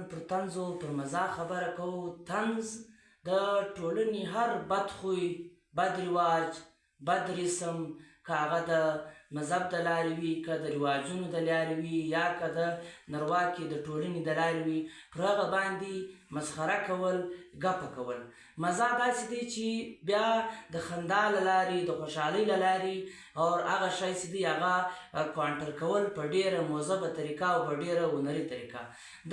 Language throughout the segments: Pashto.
پر طنزو پر مزاح خبره کوو. طنز د ټولنې هر بد خوی، بد رواج، بد رسم، که هغه د مذهب د لارې وي، که د رواجونو د لارې وي، یا که د نرواکې د ټولنې د لارې وي، پر هغه باندې مسخره کول، ګپه کول. مزاح داسې دی چې بیا د خندا له لارې، د خوشحالۍ له لارې او هغه شی چې دی هغه کوانټر کول په ډېره مهذبه طریقه او په ډېره هنري طریقه.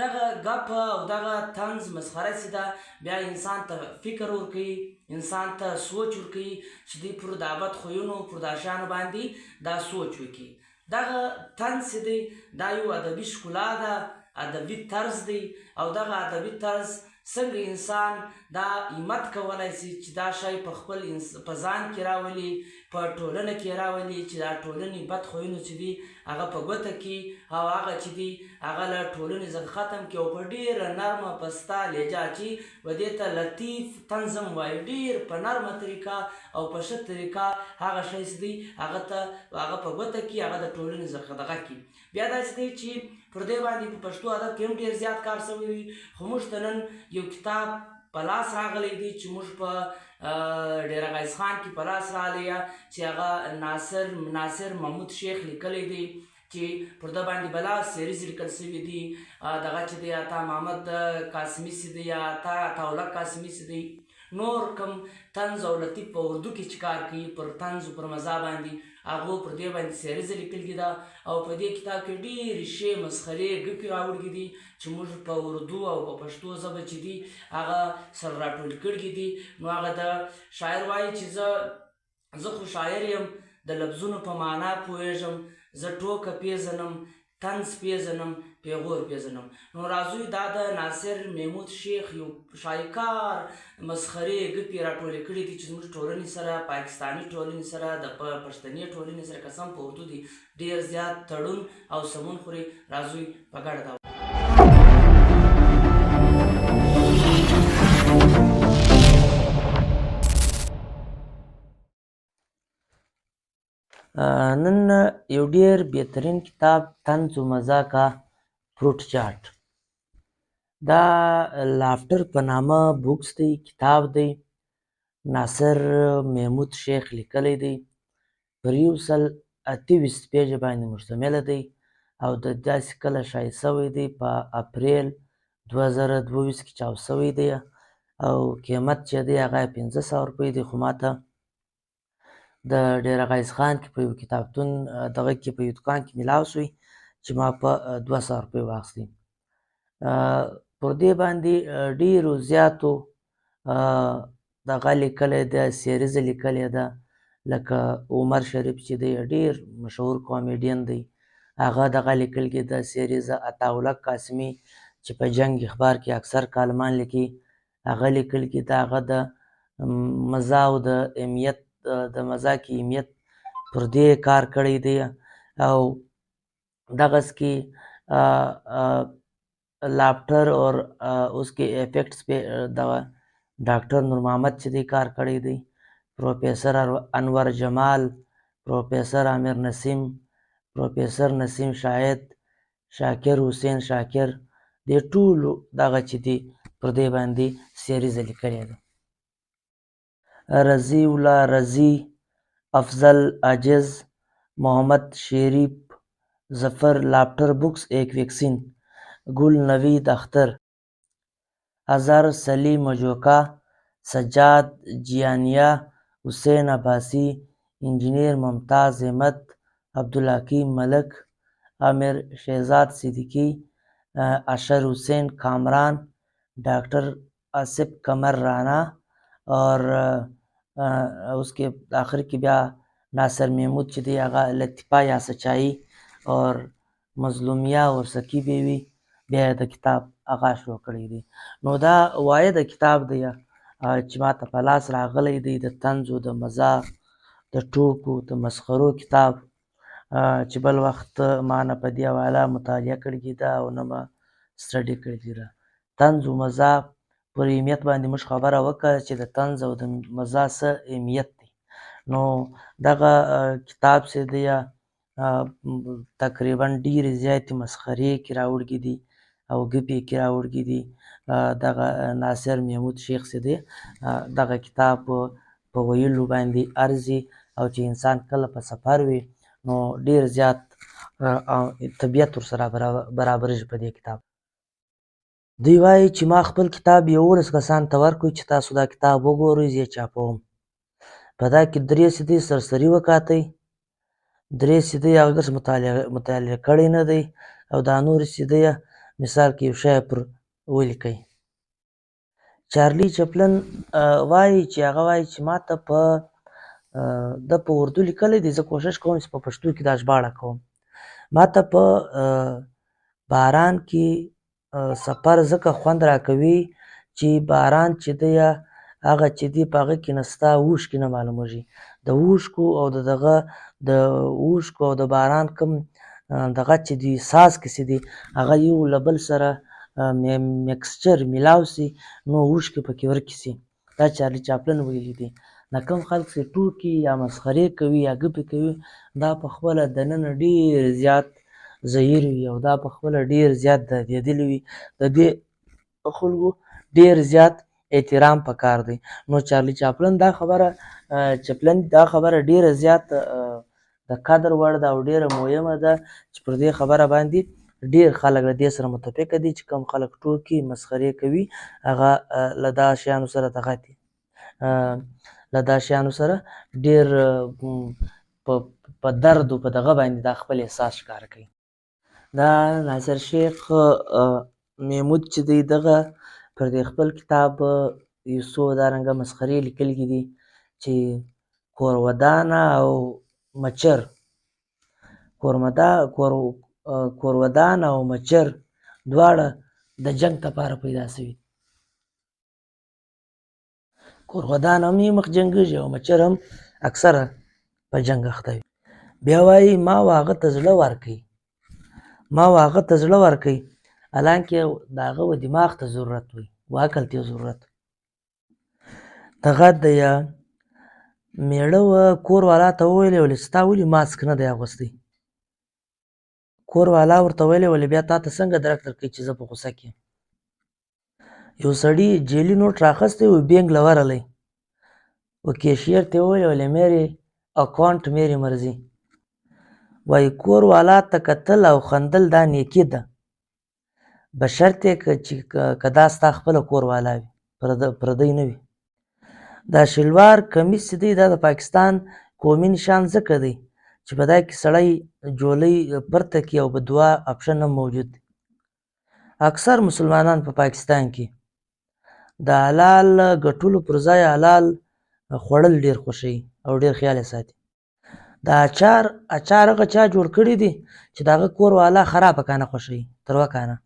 دغه ګپه او دغه طنز مسخره چې ده بیا انسان ته فکر ورکوي، انسان ته سوچ ورکوي چې دوی پر دا بد خویونو، پر دا شیانو باندې دا سوچ وکړي. دغه طنز چې دی دا یو ادبي ښکلا ده، ادبي طرز دی، او دغه ادبي طرز څنګه انسان دا همت کولی شي چې دا شی په خپل په ځان کې راولي، په ټولنه کې راولي، چې دا ټولنې بد خویونه چې دي هغه په ګوته کړي او هغه چې دي هغه له ټولنې څخه ختم کړي، او په ډېره نرمه پسته لهجه چې و دې ته لطیف طنز هم وایي، ډېر په نرمه طریقه او په ښه طریقه هغه شی چې دی هغه په ګوته کړي، هغه د ټولنې څخه دغه کړي. بیا داسې دی چې پر دې باندې په پښتو ادب کې هم ډېر زیات کار شوی وي، خو موږ ته نن یو کتاب په لاس راغلی دی چې موږ په ډیر غیز خان کې په لاس راغلی، چې هغه ناصر محمود شیخ لیکلی دی، چې پر ده باندې بلا سیریز لیکل شوي دي. دغه چې دی عطا محمد قاسمي چې دی یا عطاالله قاسمي چې دی، نور کوم طنز او لطیف په اردو کې چې کار کوي پر طنز او پر مزاح باندې، هغو پر دې باندې سیریزه لیکلې ده، او په دې کتاب کې ډېرې ښې مسخرې ګپې راوړي دي چې موږ په اردو او په پښتو ژبه چې دي هغه سره راټول کړي دي. نو هغه د شاعر وایي چې زه خو شاعر یم، د لفظونو په معنا پوهېږم، زه ټوکه پیژنم، طنز پیژنم، پیغور پیژنم. نو راځئ دا د ناصر محمود شیخ یو شایکار مسخرې ګپې راټولې کړي دي چې زموږ ټولنې سره، پاکستاني ټولنې سره، د پښتني ټولنې سره قسم په اردو دي ډېر زیات تړون او سمون خوري. راځئ په ګډه دا نن یو ډېر بهترین کتاب طنز و مزاح کا فروټ چاټ، دا لافټر په نامه بوکس دی، کتاب دی، ناصر محمود شیخ لیکلی دی، پر 128 پیجه باندې مشتمله دی، او د داسې کله شایع شوی دی په اپریل 2022 کې چاپ شوی دی، او قیمت چې دی هغه 1500 روپۍ دی. خو ماته د ډیر غیز خان کې په یو کتابتون دغه کې په یو دوکان کې میلاو شوی چې ما په 200 روپۍ واخیستی. پر دې باندې ډېرو زیاتو دغه لیکلی ده، سیریزه لیکلې ده، لکه عمر شریف چې دی ډېر مشهور کامیډین دی، هغه دغه لیکلې ده سیریزه. عطاالله قاسمي چې په جنګ اخبار کې اکثر کالمان لیکي، هغه لیکلې ده، هغه د مزاح او د اهمیت د مزاح کې اهمیت پر دې کار کړی دی. او دغسې کې لافټر اور اس کے افیکٹس پہ دغه ډاکټر نور محمد چې دی کار کړی دی، پروفیسر انور جمال، پروفیسر عامر نسیم، پروفیسر نسیم شاهد، شاکر حسین شاکر، دې ټولو دغه چې دی پر دې باندې سیریزه لیکلې ده. رضی الله رضی، افضل عاجز، محمد شریف ظفر، لافٹر بکس ایک ویکسین، گل نوید اختر، اظہر سلیم مجوکا، سجاد جیانیہ، حسین عباسی، انجینئر ممتاز احمد، عبدالحکیم ملک، عامر شہزاد صدیقی، اشر حسین کامران، ڈاکٹر آصف قمر رانا، اور اس کے آخر کې بیا ناصر محمود چې دی هغه لطیفه یا سچائی اور مظلومیه اور سکی بیوی بیا د کتاب هغه شروع کړی دی. نو دا وایه د کتاب دی چې ما ته په لاس راغلی دی، د طنز و د مزاح د ټوکو د مسخرو کتاب، چې بل وخت ما نه په دې حواله مطالعه کړې ده او نه ما سټډي کړې ده. طنز و مزاح پر اهمیت باندې موږ خبره وکړه چې د طنز او د مزاح څه اهمیت دی. نو دغه کتاب چې دی تقریبا ډېرې زیاتې مسخرې کې راوړي دي، او ګپې کې راوړي دي. دغه ناصر محمود شیخ چې دی دغه کتاب په ویلو باندې ارزي، او چې انسان کله په سفر وي نو ډیر زیات طبیعت ورسره برابر شي په دې کتاب. دوی وایي چې ما خپل کتاب 11 کسانو ته ورکړ چې تاسو دا کتاب وګورئ، زه یې چاپوم. په دا کې 3 صدۍ سرسري وکاتئ، 3 صدۍ هغه کس مطالعه کړی نه دی، او دا نورې صدۍ مثال کې یو شی پر ولیکئ. چارلي چپلن وایي چې هغه وایي چې ما ته د په اردو لیکلی دی، زه کوشش کوم چې په پښتو کې دا ژباړه کوم. ما ته په باران کې سفر ځکه خوند راکوي چې باران چې دی هغه چې دی په هغه کې نه ستا اوښکې نه معلومېږي. د اوښکو او د باران کوم دغه چې دی څاڅکي چې دي هغه یو له بل سره میکسچر میلاو سي نو اوښکې پکې ورکې سي. دا چارلي چاپلن ویلي دي. دا کوم خلک چې ټوکې یا مسخرې کوي یا ګپې کوي دا په خپله دننه ډېر زیات زهیر وي، او دا په خپله ډېر زیات دردېدلي وي. د دې خلکو ډېر زیات احترام پکار دی. نو چارلي چاپلن دا خبره ډېره زیات د قدر وړ ده او ډېره مهمه ده چې پر دې خبره باندې ډېر خلک له دې سره متفقه دي چې کوم خلک ټوکې مسخرې کوي هغه له دا شیانو سره دغه دي، له دا شیانو سره ډېر په درد او په دغه باندې دا خپل احساس ښکاره کوي. دا ناصر شیخ محمود چې دی دغه پر دې خپل کتاب یو څو دارنګه مسخرې لیکلي دي چې کورودانه او مچر، کورودان او مچر دواړه د جنگ لپاره پیدا شوي. کورودان هم یې مخ جنګېږي او مچر هم اکثره په جنګ اخته وي. بیا وایي ما هغه ته زړه ورکوي حالانکه د هغه و دماغ ته ضرورت وي و عقل ته ضرورت. دغه د میړه و کور والا ته وویلې ولې ستا ولې ماسک نه دی اغوستی؟ کور والا ورته ویلې ولې بیا تا ته څنګه درک درکوي چې زه په غوسه کې یم؟ یو سړي جیلي نوټ راخستی و بینک له ورغلی و کیشیر ته وویلې ولې میرې اکاونټ میری مرضی. وایي کور والا ته کتل او خندل دا نیکي ده، بشرطې که دا ستا خپله کور والا وي پردی نه وي. دا شلوار کمیس چې دی دا د پاکستان قومي نشان ځکه دی چې په دا کې سړی جولۍ پرته کړي او په دوه اپشن هم موجود دی. اکثر مسلمانان په پاکستان کې د حلال ګټلو پر ځای حلال خوړل ډېر خوښوي او ډېر خیال یې ساتي. دا اچار هغه چا جوړ کړي دي چې د هغه کور والا خراب پکانه خوښوي تروه کانه.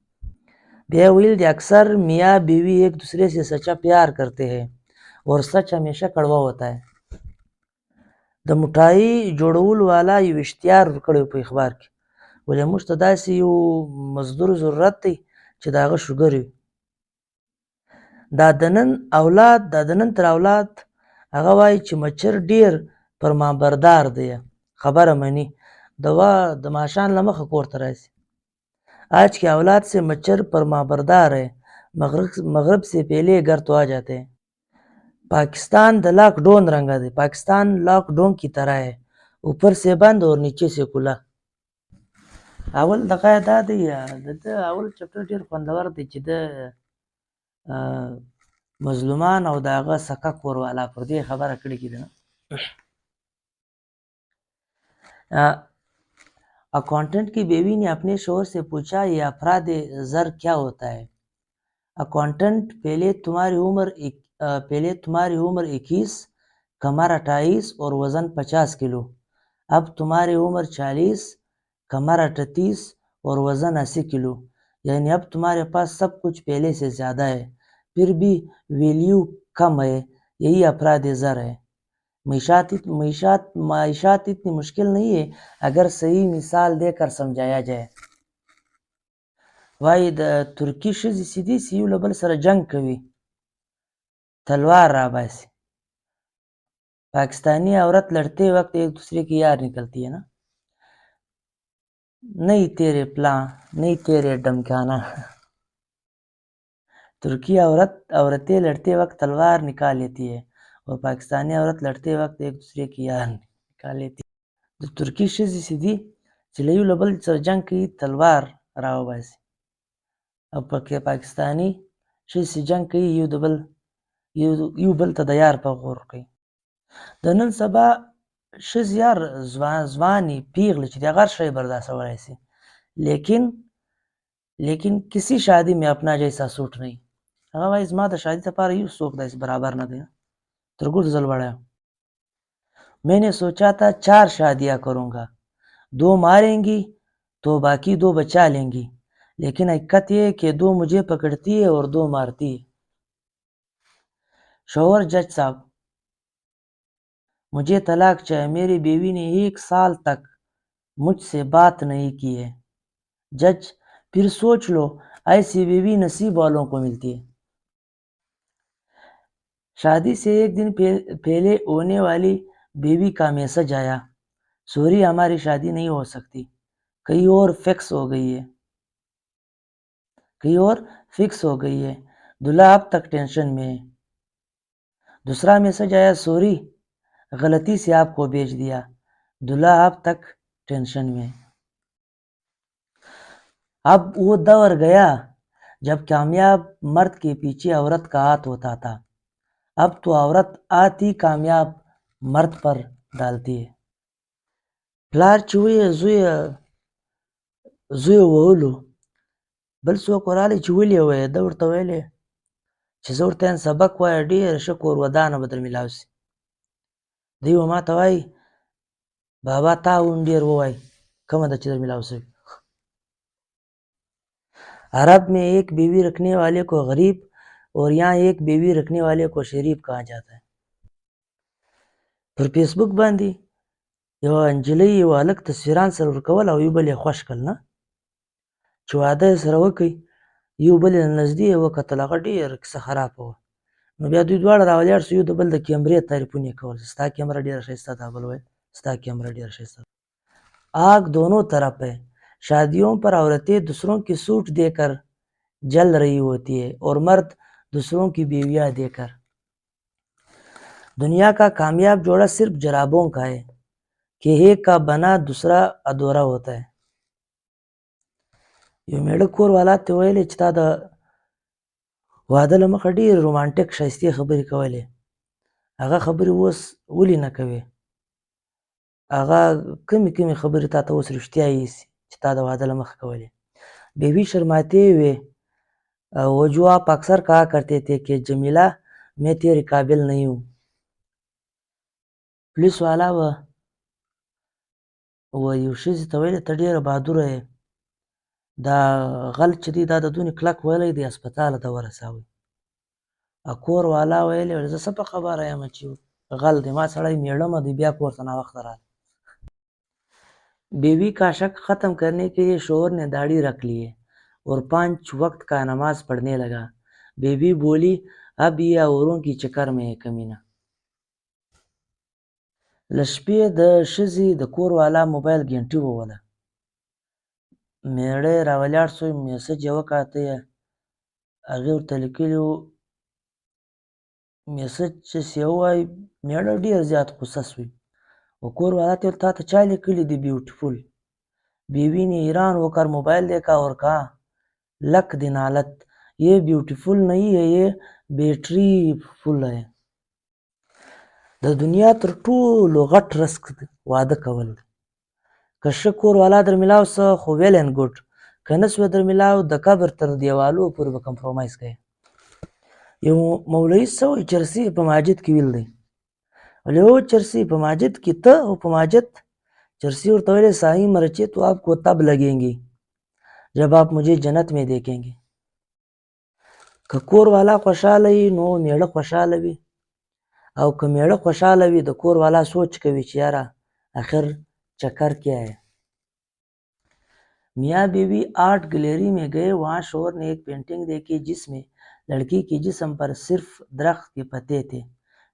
بیا ویل دی اکثر میاں بیوی ایک دوسرے سے سچا پیار کرتے ہیں اور سچ ہمیشہ کڑوا ہوتا ہے. د موټایي جوړولو والا یو اشتهار ورکړی په اخبار کې ولې موږ ته داسې یو مزدور ضرورت دی چې د هغه شوګر وي. دا د نن تر اولاد هغه وایي چې مچر ډېر فرمانبردار دی، خبره مني، د ماښام له مخه کور ته راځي. آج के औलाद से मच्छर परमाबरदार है, मगरब से पहले घर तो आ जाते हैं. पाकिस्तान द لاک ډون رنګه دی، پاکستان لاک ډون کی طرح है, اوپر سے بند اور نیچے سے کھلا. اول دغه دا دی د اول چپټر ډېر خوندور دی چې د مظلومان او د هغه سکه کور والا پر دې خبره کړې کېده. अकाउंटेंट की बीवी ने अपने शोहर से पूछा ये अफराद ज़र क्या होता है? अकाउंटेंट पहले तुम्हारी उम्र 21, कमर 28 और वज़न 50 किलो, अब तुम्हारी उम्र 40, कमर 38 और वज़न 80 किलो, यानी अब तुम्हारे पास सब कुछ पहले से ज़्यादा है, फिर भी वैल्यू कम है, यही अफराद ज़र है. معیشت اتنی مشکل نہیں ہے اگر صحیح مثال دے کر سمجھایا جائے. وایي د ترکي ښځې چې دي چې یو له بل سره جنګ کوي تلوار را باسي. پاکستانی عورت لڑتے وقت ایک دوسرے کی یار نکلتی ہے نا, نہیں تیرے پلان نہیں تیرے ڈمکانا. तुर्की औरतें लड़ते वक्त तलवार निकाल लेती है और पाकिस्तानी औरत लड़ते वक्त एक दूसरे की यार निकाल लेती है. د ترکي ښځې چې دي چې له یو له بل سره جنګ کوي تلوار راوباسي او پاکستاني ښځې چې جنګ کوي یو بل ته د یار په غور کوي. د نن سبا ښځې یار ځوانې پیغلې چې دي هغه هر شی برداشتولی شي لیکن کسی شادی میں اپنا جیسا سوٹ نہیں. هغه وایي زما د شادي لپاره یو څوک داسې برابر نه دی تر ګوټ زلوړی. میں نے سوچا تھا 4 شادیاں کروں گا 2 ماریں گی تو باقی 2 بچا لیں گی لیکن حقیقت یہ ہے کہ 2 مجھے پکڑتی ہے اور 2 مارتی ہے. شوہر جج صاحب मुझे तलाक चाहिए मेरी बीवी ने 1 साल तक मुझसे बात नहीं की है. जज फिर सोच लो ऐसी बीवी नसीब वालों को मिलती है. शादी से एक दिन पहले होने वाली बीवी का मैसेज आया सॉरी हमारी शादी नहीं हो सकती कहीं और फिक्स हो गई है दूल्हा अब तक टेंशन में है. दूसरा मैसेज आया सॉरी गलती से आपको भेज दिया दूल्हा अब तक टेंशन में है. अब वो दौर गया जब कामयाब मर्द के पीछे औरत का हाथ होता था अब तो औरत आती कामयाब मर्द पर डालती है. پلار چې وایي زوی وهلو بل څوک ورغلی چې ولې وایي ده ورته ویلې چې زه ورته یم سبق وایه ډېر ښه کور ودانه به در میلاو شي. دی به ما ته وایي بابا تا هم ډېر ووایي کومه ده چې در میلاو شوي. عرب में एक बीवी रखने वाले को गरीब और यहाँ एक बीवी रखने वाले को शरीफ कहा जाता है. پر فیسبوک باندې یوه نجلۍ یو هلک تصویران سره ورکول او یو بل یې خوښ کړل نه چې واده یې سره وکړي یو بل یې له نږدې یې وکتل هغه ډېره کیسه خرابه وه نو بیا دوی دواړه راولاړ شو یو د بل د کیمرې تعریفونه یې کول ستا کیمره ډېره ښایسته ده بل ویل ستا کیمره ډېره ښایسته ده. आग दोनों तरफ है शादियों पर औरतें दूसरों की सूट देकर जल रही होती है और मर्द दूसरों की बीवियां देकर. दुनिया का कामयाब जोड़ा सिर्फ जराबों का है कि एक का बना दूसरा अधूरा होता है. یو میړه کور والا ته ویلې چې تا د واده له مخه ډېر رومانټیک ښایستې خبرې کولې هغه خبرې اوس ولې نه کوې هغه کمې خبرې تا ته اوس رښتیا ایسي چې تا د واده له مخه کولې. بیوی शर्माते हुए वो जो आप अक्सर कहा करते थे कि जमीला मैं तेरे काबिल नहीं हूँ. पुलिस वाला و یو ښځې ته ویلې ته ډېره بهادوره یې دا غل چې دی دا د دونې کلک ویلی دی هسپتاله ته ورسوئ. کور والا ویلې زه څه په خبره یم چې غل دی ما سړی میړمه دی بیا کور ته ناوخته راغی. बीवी का शक खत्म करने के लिए शोहर ने दाढ़ी रख ली है और 5 वक्त का नमाज पढ़ने लगा. बीवी बोली अब ये औरों की चक्कर में है कमीना. له شپې د ښځې د کور والا موبایل ګینټي ووهله میړه یې راولاړ شو میسج یې وکاته هغې ورته لیکلي وو میسج چې یې ووایي میړه ډېر زیات غوسه شوی वो कूर वाला तो था चाय लिखी दी ब्यूटीफुल. बीवी ने हैरान होकर मोबाइल देखा और कहा लक दिन हालत ये ब्यूटीफुल नहीं है ये बैटरी फुल है. د دنیا تر ټولو غټ رزق واده کول دی که ښه کور والا در میلاو څه خو ویل اینډ ګوډ که نه سوې در میلاو د قبر تر دیوالو پورې به کمپرومایز کوې. یو مولوي څه وایي چرسي په ماجد کې ویل دی ولو चरसी په ماجد کې ته او په ماجد चरसी ورته ویلې साईं مرچے तो आपको तब लगेंगी जब आप मुझे जन्नत में देखेंगे. که کور والا خوشحاله وي نو میړه خوشحاله وي او که میړه خوشحاله وي د کور والا سوچ کوي چې یاره आखिर चक्कर क्या है. मियाँ बीवी आर्ट गैलरी में गए वहाँ शोहर ने एक पेंटिंग देखी जिसमें लड़की के जिस्म पर सिर्फ दरख्त के पत्ते थे.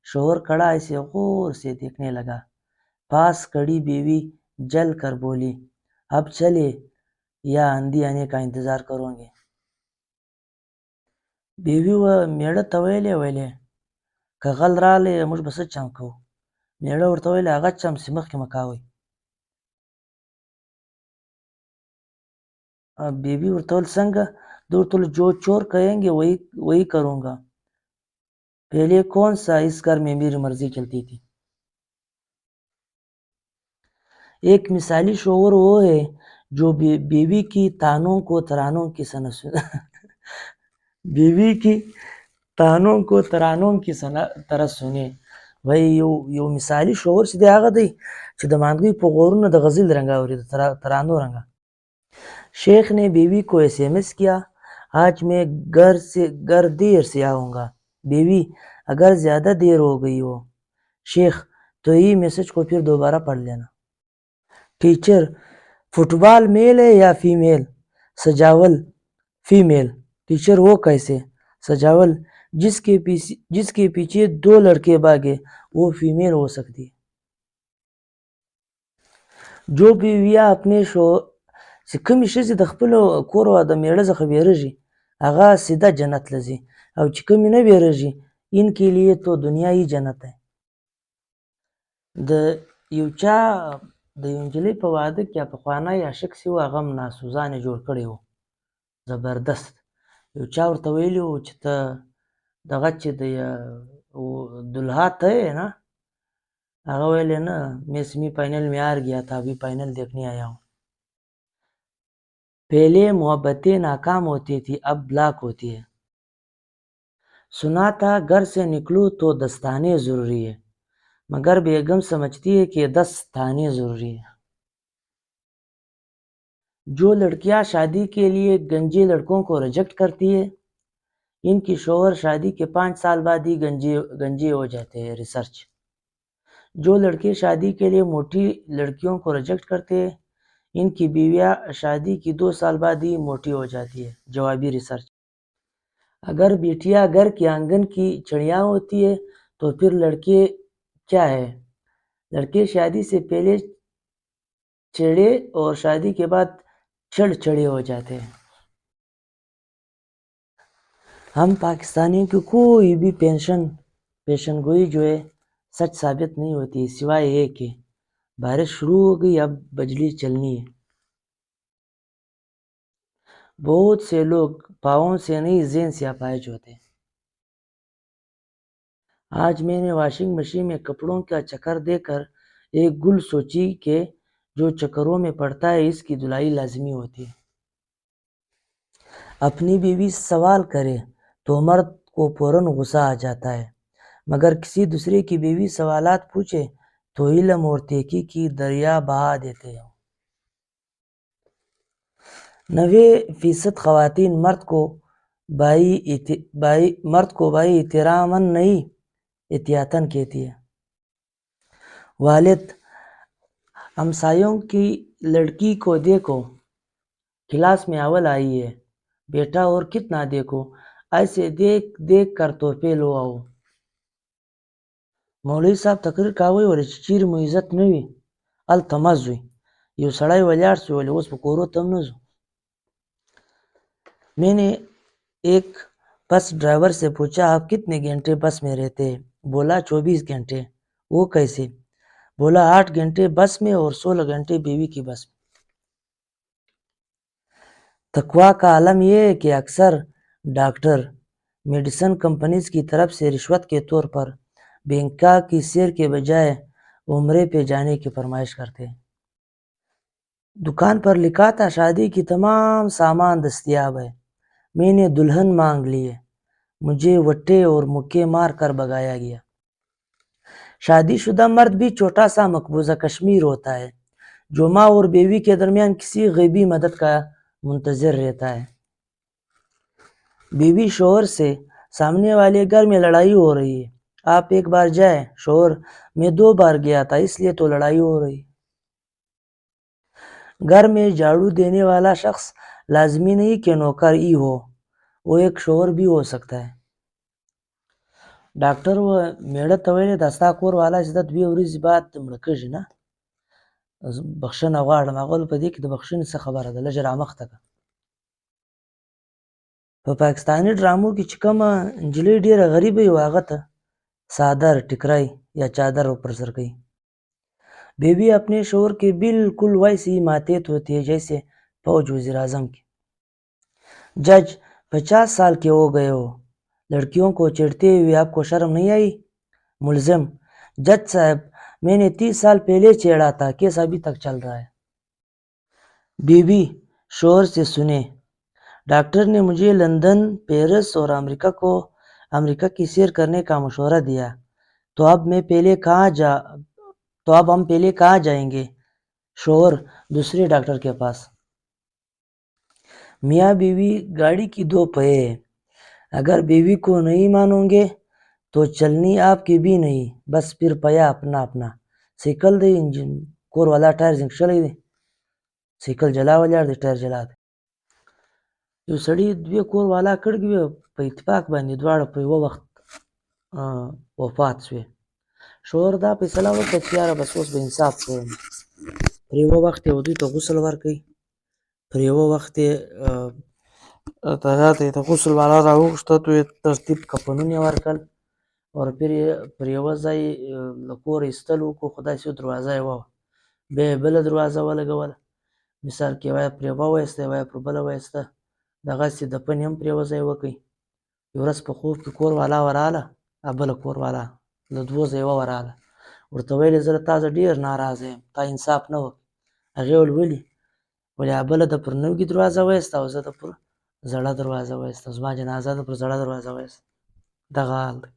शोहर खड़ा ऐसे गौर से देखने लगा. पास खड़ी बीवी जल कर बोली अब चले या आंधी आने का इंतजार करोगे. بیوي وه مېړه ته ویلې که غل رالی موږ به څه چم کوو. مېړه ورته ویلې هغه چم چې مخکې مه کوئ. بیوی ورته ویل څنګه؟ ده ورته ویل جو چور کहेंगे वही करूँगा, पहले कौन सा इस घर में मेरी मर्जी चलती थी. एक मिसाली शोहर वो है जो बीवी की तानों को तरानों की बीवी की तानों को तरानों की तरह सुने. وای یو مثالی شعور چې دی هغه دی چې د مانګوی په غورونو د غزل رنګ اوري د ترانو رنګ. शेख ने बीवी को एसएमएस किया, आज मैं घर देर से आऊँगा. बीवी, अगर ज़्यादा देर हो गई हो. शेख, तो ये मैसेज को फिर दोबारा पढ़ लेना. टीचर, फुटबॉल मेल है या फीमेल? सजावल, फीमेल. टीचर, वो कैसे? सजावल, जिसके पीछे 2 लड़के भागे वो फीमेल हो सकती है. जो बीवियाँ अपने چې کومې ښځې د خپلو کور او د میړه څخه بیریږي هغه سیده جنت له ځي او چې کومې نه بیریږي ان کے لیے تو دنیا ہی جنت ہے. د یو چا د یو نجلۍ په واده کې پخوانی عاشق چې و هغه هم ناسوزان یې جوړ کړی و زبردست. یو چا ورته ویلي و چې ته دغه چې د دلها ته یې نه. هغه ویلې نه मैं सेमीफाइनल में हार गया था अभी फाइनल देखने आया हूँ. पहले मोहब्बतें नाकाम होती थी अब ब्लॉक होती है. सुना था घर से निकलूं तो दस्ताने ज़रूरी है मगर बेगम समझती है कि 10 थाने ज़रूरी है. जो लड़कियां शादी के लिए गंजे लड़कों को रिजेक्ट करती है इनकी शौहर शादी के 5 साल बाद ही गंजे हो जाते हैं. रिसर्च. जो लड़के शादी के लिए मोटी लड़कियों को रिजेक्ट करते हैं इनकी बीवियां शादी की 2 साल बाद ही मोटी हो जाती है. जवाबी रिसर्च. अगर बेटियां घर के आंगन की चिड़िया होती है तो फिर लड़के क्या है? लड़के शादी से पहले चिड़े और शादी के बाद चिड़चिड़े हो जाते हैं. हम पाकिस्तानियों की कोई भी पेशन गोई जो है सच साबित नहीं होती सिवाय ये कि बारिश शुरू हो गई अब बिजली चलनी है. बहुत से लोग पाँवों से नहीं ज़हन से अपाहिज होते हैं. आज मैंने वॉशिंग मशीन में कपड़ों का चक्कर देकर एक गुल सोची कि जो चक्करों में पड़ता है इसकी धुलाई लाजमी होती है. अपनी बीवी से सवाल करे तो मर्द को फौरन गुस्सा आ जाता है मगर किसी दूसरे की बीवी सवालात पूछे तो इल्म और तहकीक की दरिया बहा देते हैं. 90% खवातीन मर्द को भाई एहतरामन नहीं एहतियातन कहती है. वालिद, हमसायों की लड़की को देखो क्लास में अव्वल आई है बेटा और कितना देखो ऐसे देख देख कर तोहफे लो आओ. मौलवी साहब तقریر کاوه ولې چې چیرې مو عزت نه وي هلته مه ځئ. یو سړی ولاړ شو ولې اوس په کورو ته هم نه ځو. मैंने एक बस ड्राइवर से पूछा आप कितने घंटे बस में रहते हैं? बोला 24 घंटे. वो कैसे? बोला 8 घंटे बस में और 16 घंटे बीवी की बस में. तकवा का आलम यह है कि अक्सर डॉक्टर मेडिसिन कंपनीज की तरफ से रिश्वत के तौर पर बैंका की सैर के बजाय उम्रे पे जाने की फरमाइश करते हैं. दुकान पर लिखा था शादी की तमाम सामान दस्तयाब है. मैंने दुल्हन मांग ली है. मुझे वट्टे और मुक्के मार कर भगाया गया. शादीशुदा मर्द भी छोटा सा मकबूजा कश्मीर होता है जो माँ और बीवी के दरमियान किसी गैबी मदद का मुंतजर रहता है. बीवी शोहर से सामने वाले घर में लड़ाई हो रही है आप एक बार जाए. शोहर, मैं 2 बार गया था इसलिए तो लड़ाई हो रही. घर में झाड़ू देने वाला शख्स लाजमी नहीं कि नौकर ही हो वो एक शोहर भी हो सकता है. ډاکټر و میړه ته ویلې دا ستا کور والا چې د 2 ورځې بعد مړه کېږي نه بخښنه غواړم. هغه په دې کې د بخښنې څه خبره ده لږ رامخته که په پاکستاني ډرامو کې چې کومه نجلۍ ډېره غریبه وي هغه ته صادر टिकराई या चादर ऊपर सर गई। बेबी अपने शोर के बिल्कुल वैसे ही मातहत होती है जैसे फौज वजीर आजम की। जज 50 साल के हो गए हो, लड़कियों को चिढ़ते हुए आपको शर्म नहीं आई? मुलजिम: जज साहब, मैंने 30 साल पहले छेड़ा था, केस अभी तक चल रहा है। बीबी शोर से सुने, डॉक्टर ने मुझे लंदन, पेरिस और अमेरिका की सैर करने का मशवरा दिया, तो अब हम पहले कहाँ जाएंगे? शोर दूसरे डॉक्टर के पास। मियाँ बीवी गाड़ी की दो पहिए हैं, अगर बीवी को नहीं मानोगे तो चलनी आपकी भी नहीं, बस फिर पहिया अपना अपना। साइकिल दे इंजन कोर वाला टायर जिंक चली दे, साइकिल जला वाला दे टायर जला दे। یو سړي دوی کور والا کړي وي په اتفاق باندې دواړه په یوه وخت وفات شوې. شوهر دا فیصله وکړه چې یاره بس اوس به انصاف کوم، پر یوه وخت یې دوی ته غسل ورکوي، پر یوه وخت یې د غسل والا راوغوښته، دوی ترتیب کفنونه یې ورکړل، اور پھر یې پر یوه ځای له کوره ایستل وکړو، خو داسې یو دروازه یې وه، بیا یې بله دروازه ولګوله، مثال کې یوه یې پر یوه وایسته، یوه یې پر بله وایسته، دغسې دفن یې هم پر یوه ځای وکړئ. یوه ورځ په خوب کې کور والا ورغله، بله کور والا له دوو ځای یوه ورغله، ورته ویل یې زه له تا ډېر ناراضه یم، تا انصاف نه وکړ. هغې ویل ولې؟ ولې بله د پر نوي دروازه وایسته او زه د پر زړه دروازه وایسته، زما جنازه د پر زړه دروازه وایسته. دغه حال دی.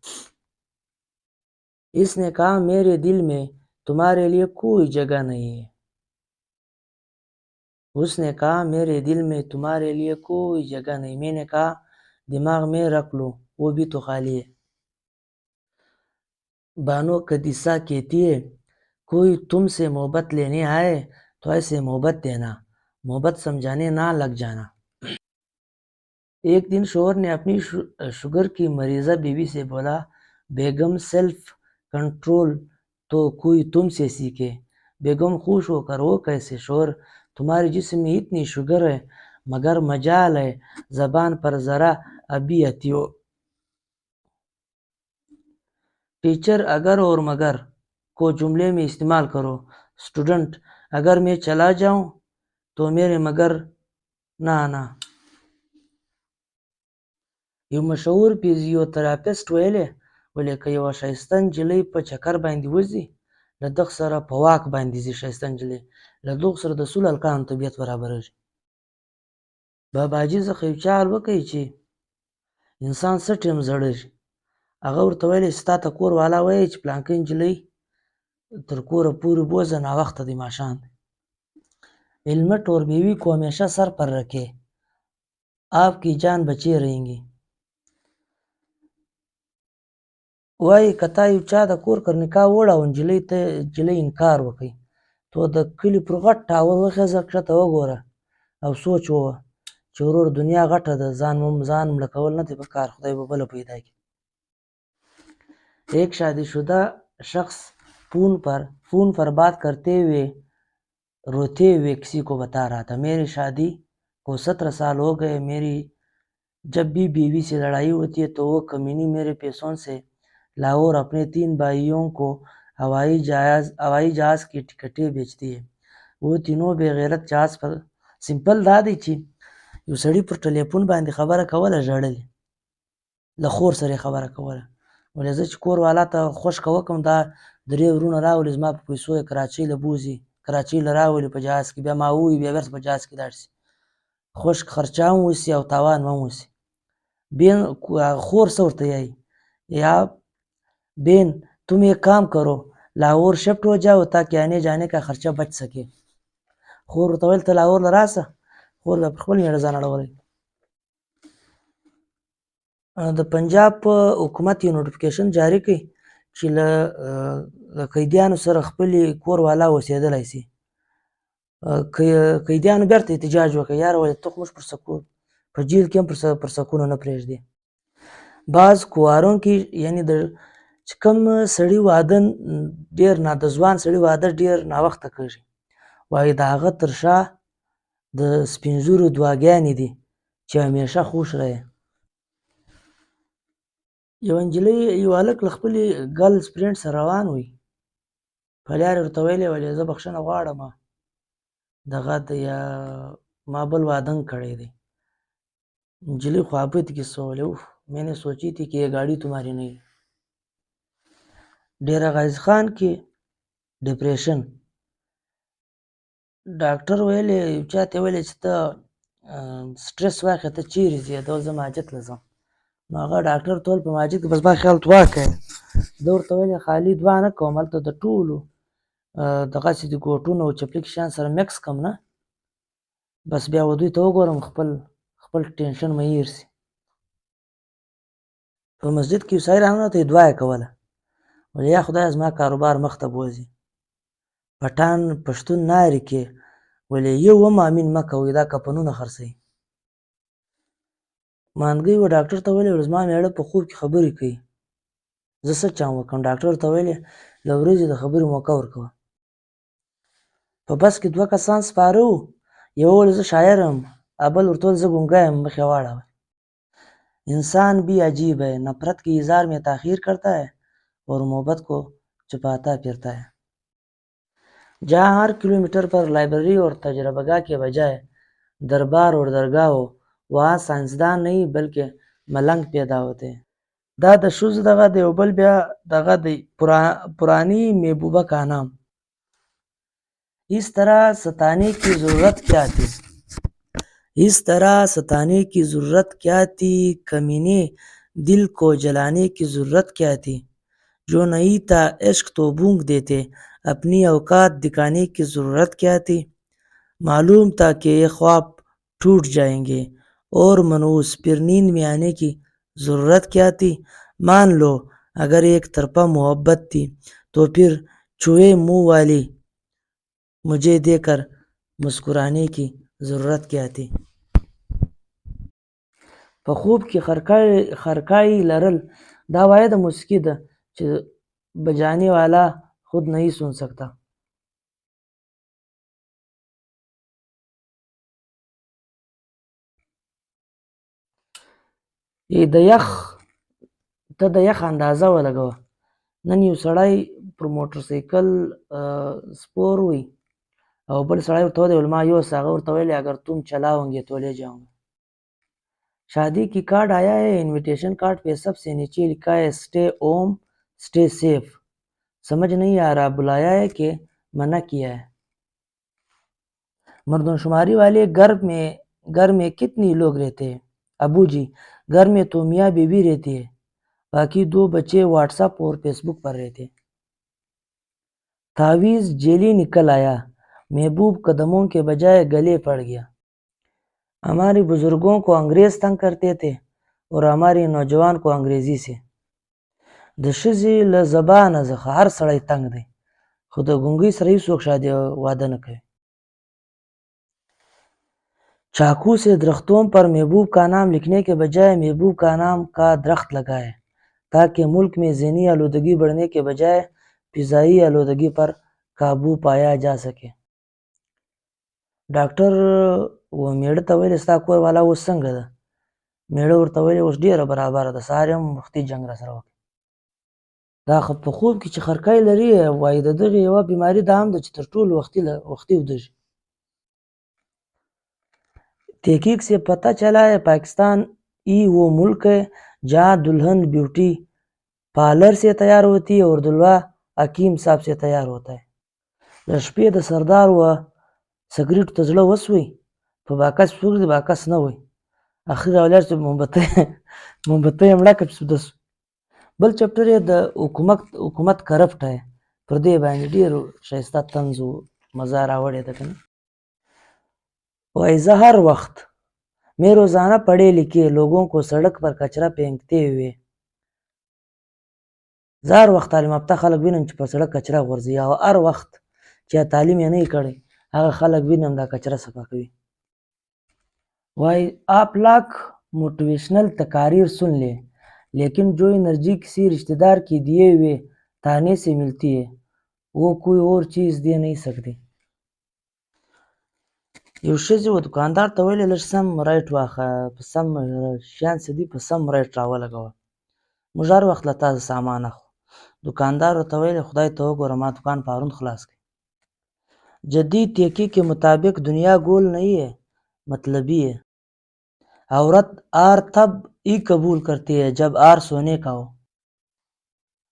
इसने कहा मेरे दिल में तुम्हारे लिए कोई जगह नहीं है, उसने कहा मेरे दिल में तुम्हारे लिए कोई जगह नहीं, मैंने कहा दिमाग में रख लो, वो भी तो खाली है। बानो कदीसा कहती है, कोई तुमसे मोहब्बत लेने आए तो ऐसे मोहब्बत देना, मोहब्बत समझाने ना लग जाना। एक दिन शोहर ने अपनी शुगर की मरीजा बीवी से बोला, बेगम सेल्फ कंट्रोल तो कोई तुमसे सीखे। बेगम खुश होकर, वो कैसे? शोहर, तुम्हारे जिस्म में इतनी शुगर है मगर मजाल है जबान पर जरा अभी आती हो। टीचर अगर और मगर को जुमले में इस्तेमाल करो। स्टूडेंट, अगर मैं चला जाऊं तो मेरे मगर ना आना। یو مشهور فزیوتراپیسټ ویلي ولې که یوه ښایسته نجلۍ په چکر باندې وځي، له دغ سره په واک باندې ځي ښایسته نجلۍ، له دغو سره د سلو هلکانو طبیعت برابرېږي. باباجي څخه یو چا حال وکړی چې انسان څه ټیم زړېږي، هغه ورته ویلی چې تا ته کور والا وایي چې پلانکۍ نجلۍ تر کوره پورې بوځه، ناوخته دی، ماښام دی. हेलमेट और बीवी को हमेशा सर पर रखे, आपकी जान बची रहेंगी. وایي که تا یو چا د کور کر نکاح وړه او نجلۍ انکار وکړي، تو د کلي پر غټ ټاور وخېځه، کښته وګوره او سوچ ووه چې ورور دنیا غټه ده، ځان مړه کول نه دی پکار، خدای به بله پیدا کړي. एक शादीशुदा शख्स फोन पर बात करते हुए रोते हुए किसी को बता रहा था, मेरी शादी को 17 साल हो गए, मेरी जब भी बीवी से लड़ाई होती है तो वो कमीनी मेरे पैसों से लाहौर अपने 3 भाइयों को हवाई जहाज की टिकटें बेचती है, वो तीनों बेगैरत जहाज पर. सिंपल دا دی چې یو سړي پر ټلیفون باندې خبره کوله، ژړلې، له خور سره خبره کوله، ولې زه چې کور والا ته خوشکه وکړم، دا 3 ورونه راولي زما په پیسو یې کراچۍ له بوځي، کراچۍ له راولي په جهاز کې، بیا ما ووایي بیا بیرته په جهاز کې لاړ شي، خوشک خرچه هم وشي او تاوان هم وشي. خور څه ورته وایي، या बेन तुम एक काम करो, लाहौर शिफ्ट हो जाओ ताकि आने जाने का खर्चा बच सके. خور ورته ویل ته لاهور له راسه، خور بیا پر خپل مېړه ځان اړولی. د پنجاب په حکومت یو نوټیفیکیشن جاری کړي چې له قیدیانو سره خپلې کور والا اوسېدلی شي. قیدیانو بیرته احتجاج وکړ، یاره ولې ته خو موږ په جیل کې هم پر سکونو نه پرېږدې. بعض کواروں کې یعنی د چې کوم سړي واده ډېر د ځوان سړي واده ډېر ناوخته کېږي، وایي د هغه تر شا د سپین ږیرو دعاګانې دي چې همیشه خوش رهے. یو نجلۍ یو هلک له خپلې ګرلز فرینډ سره روان وي، په لارې ورته ویلې ولې زه بخښنه غواړم دغه د یا ما بل वादन कड़े थे। नजली ख्वाबित की सोले उफ मैंने सोची थी कि ये गाड़ी तुम्हारी नहीं। डेरा गाइज खान की डिप्रेशन ډاکټر ویلې چاته ویلې چې ته سټرس واخې ته چیرې ځې دا زه ماجد له ځم نو هغه ډاکټر ته ویل په ماجد کې بس ما خیال دعا کوې ده ورته ویلې خالي دعا نه کوم هلته د ټولو دغسې د ګوټونو او چپلکي شیان سره مکس کړم نه بس بیا و دوی ته وګورم خپل ټینشن مې هېر سي په مسجد کې یو سړی راننوتی دعا یې کوله ویل یا خدایه زما کاروبار مخته بوځي پټان پښتون نارې کې ولې یو هم امین مه کوئ دا کفنونه خرڅوي مانګۍ و ډاکټر ته ویلې زما میړه په خوب کې خبرې کوي زه څه چم وکړم ډاکټر ته ویلې له ورځې د خبرې موقع ورکوه په بس کې دوه کسان سپاره وو یو ویل زه شاعر یم بل ورته ویل زه ګونګی یم مخ یې واړوه इंसान भी अजीब है नफरत के इजहार में ताखीर करता है और मोहब्बत को छुपाता फिरता है जहाँ हर किलोमीटर पर लाइब्रेरी और तजर्बागाह के बजाय दरबार और दरगाह हो वहाँ साइंसदान नहीं बल्कि मलंग पैदा होते हैं دا د ښځو دغه د یو بل بیا دغه د पुरानी महबूबा का नाम इस तरह सताने की ज़रूरत क्या थी इस तरह सताने की ज़रूरत क्या थी कमीने दिल को जलाने की ज़रूरत क्या थी जो नहीं था इश्क तो बूंग देते अपनी औकात दिखाने की ज़रूरत क्या थी मालूम था कि ये ख्वाब टूट जाएंगे और मनूस फिर नींद में आने की ज़रूरत क्या थी मान लो अगर एक तरफा मोहब्बत थी तो फिर छुए मुँह वाली मुझे देकर मुस्कुराने की ज़रूरत क्या थी په خوب کې خرکای لرل دا واید موسیقي ده چې بجانے والا خود नहीं सुन सकता ته د یخ اندازه ولګوه نن یو سړی پر موټرسایکل سپور وي او بل سړی ورته ویل ما یو هغه ورته ویل اگر तुम चलाओगे तो ले जाऊंगा शादी की कार्ड आया है इनविटेशन कार्ड पे सबसे नीचे लिखा है स्टे होम स्टे सेफ समझ नहीं आ रहा बुलाया है कि मना किया है मर्दमशुमारी वाले घर में कितने लोग रहते हैं अबू जी घर में तो मियाँ बीवी रहती है बाकी 2 बच्चे व्हाट्सएप और फेसबुक पर रहते तावीज़ जेली निकल आया महबूब कदमों के बजाय गले पड़ गया हमारे बुजुर्गों को अंग्रेज तंग करते थे और हमारे नौजवान को अंग्रेजी से د ښځې له زبانه څخه هر سړی تنګ دی خو د ګونګۍ سره هیڅوک شادي واده نه کوي चाकू से दरख्तों पर महबूब का नाम लिखने के बजाय महबूब का नाम का दरख्त लगाए ताकि मुल्क में ज़हनी आलूदगी बढ़ने के बजाय फ़िज़ाई आलूदगी पर काबू पाया जा सके ډاکټر و میړه ته ویل ستا کور والا اوس څنګه ده میړه ورته ویل اوس ډېره برابره ده سهار هم وختي جنګ راسره وکړ دا خو په خوب کې چې خرکای لري وایي د دغې یوه بیماري دا هم ده چې تر ټولو وختي ویده شي तहकीक से पता चला है पाकिस्तान ही वो मुल्क है जहाँ दुल्हन ब्यूटी पार्लर से तैयार होती है और दुल्हा हकीम साहब से तैयार होता है د شپې د سردار و سګریټو ته زړه وسوی په باکس پرېږدي باکس نه وای اخر راولاړ چې مومبتۍ یې مړه کړه چې سوده سو بل چپټر یې د حکومت کرپټ ہے پر دې باندې ډېر ښایسته طنز و مزه راوړې ده که نه وایي زه هر وخت मैं रोज़ाना पढ़े लिखे लोगों को सड़क पर कचरा फेंकते हुए زه هر وخت تعلیم یافته خلک وینم چې په سړک کچره غورځوي او هر وخت چې تعلیم یې نه وي کړی هغه خلک وینم دا کچره صفا کوي वही आप लाख मोटिवेशनल तकारीर सुन ले लेकिन जो एनर्जी किसी रिश्तेदार की दिए हुए ताने से मिलती है वो कोई और चीज़ दे नहीं सकती یو ښځې و دوکاندار ته ویلې لږ سم رایټ واخله په سم شیان څه دي په سم رایټ راولګوه موږ هر وخت له تا سامان اخلو. دوکاندار ورته ویل خدای ته وګوره ما दुकान پرون خلاص کړی. जदीद तहकीक के मुताबिक दुनिया गोल नहीं है, मतलबी है. औरत आर तब ही कबूल करती है जब आर सोने का हो.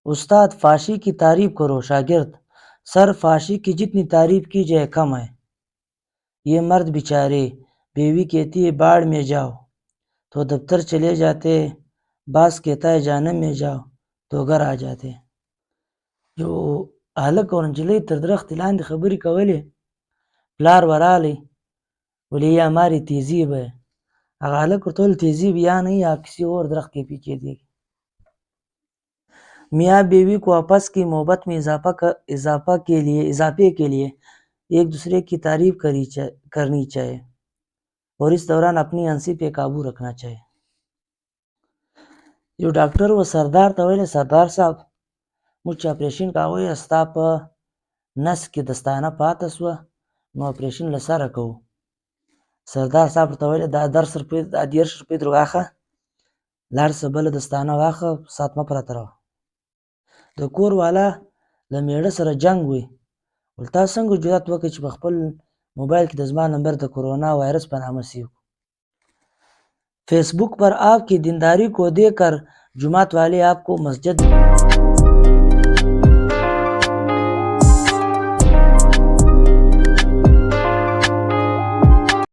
उस्ताद फाशी की तारीफ करो शागिर्द, सर फाशी की जितनी तारीफ की जाए कम है. ये मर्द बेचारे, बीवी कहती है बाढ़ में जाओ तो दफ्तर चले जाते, बास कहता है जानम में जाओ तो घर आ जाते. जो هلک او نجلۍ تر درختې لاندې خبرې کولې، پلار ورالی बोले ये हमारी तहजीब है. هغه هلک ورته وویل तहजीब यहाँ नहीं, आप किसी और दरख्त के पीछे देखिए. मियाँ बीवी को आपस की मोहब्बत में इजाफे के लिए एक दूसरे की तारीफ करनी चाहिए और इस दौरान अपनी हंसी पे काबू रखना चाहिए. यो डॉक्टर و سردار ته ویل سردار صاحب موږ چې اپریشن کاوه ستا په نس کې دستانه پاته سوه نو اپریشن له سره کوو. سردار صاحب ورته ویل دا 10 روپۍ در واخه لاړ شه بله دستانه واخه سات مه پرته راوه. د کور والا له میړه سره جنګ وي ول تا څنګه جرأت وکړې چې په خپل موبایل کې د زما نمبر د کورونا وائرس په نامه سیو. फेसबुक पर आपकी दीनदारी को देखकर जुमात वाले आपको मस्जिद